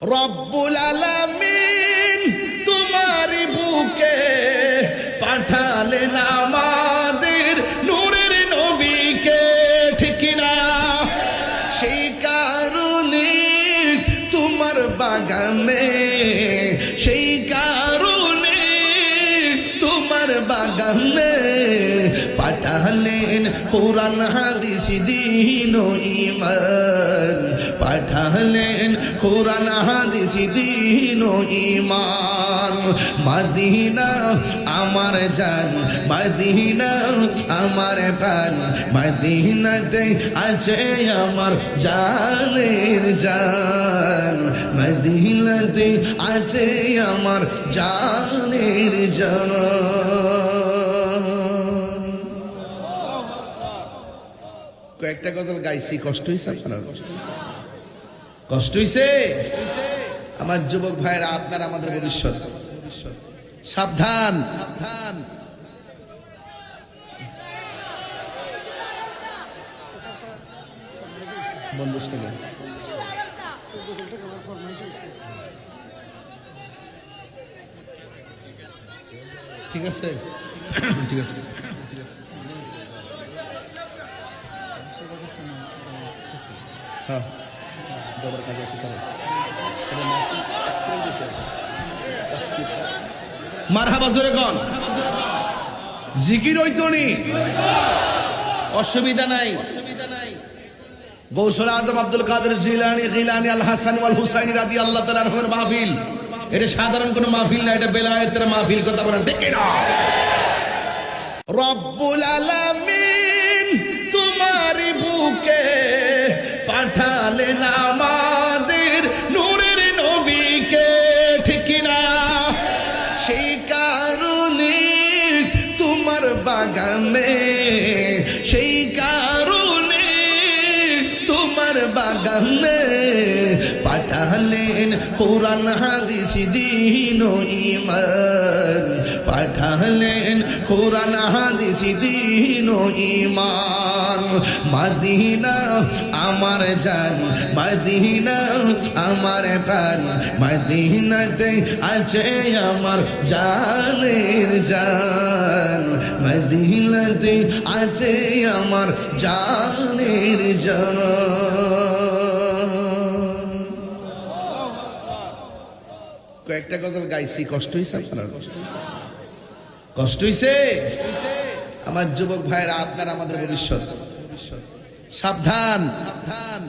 রব্বুল আলামিন তোমারি বুকে পাঠালেন আমাদের নূরের নবীকে, ঠিক না? সেই কারণে তোমার বাগানে, সেই কারণে তোমার বাগানে পাঠালেন কোরআন হাদিস দ্বীন ও ঈমান, পাঠালেন কোরআন হাদিস দ্বীন ও ঈমান। মদিনা আমার জান, মদিনা আমার প্রাণ, মদিনাতে আছে আমার জানের জান, মদিনাতে আছে আমার জানের জান। কয়েকটা গজল গাইছি, কষ্ট হয়েছে আপনার? কষ্ট হয়েছে? আমার যুবক ভাইরা, আপনার আমাদের ভবিষ্যৎ, সাবধান সাবধান। ঠিক আছে, ঠিক আছে। হ্যাঁ, মারহাবা জোরে কোন জিকির হইতনি, অসুবিধা নাই। গৌসুল আজম আব্দুল কাদের জিলানী, গিলানী, আল হাসান ওয়াল হুসাইনি রাদিয়াল্লাহু তাআলা আনহুর মাহফিল। এটা সাধারণ কোনো মাহফিল না, এটা বেলায়েতের মাহফিল। কথা বলেন ঠিক না? রব্বুল আলামিন তোমারি বুকে পাঠালেন আমাদের নূরের নবীকে, ঠিক না? সেই কারণে তোমার বাগানে, সেই কারণে তোমার বাগানে পাঠালেন কোরআন হাদিস দ্বীন ও ঈমান, পাঠালেন কোরআন হাদিস দ্বীন ও ঈমান। মদিনা আমার জান, মদিনা আমার প্রাণ, মদিনাতে আছে আমার জানের জান, মদিনাতে আছে আমার জানের জান। কয়েকটা গজল গাইছি, কষ্ট হয়েছে আপনার? কষ্ট হয়েছে? আমার যুবক ভাইরা, আপনার আমাদের ভবিষ্যৎ, সাবধান সাবধান।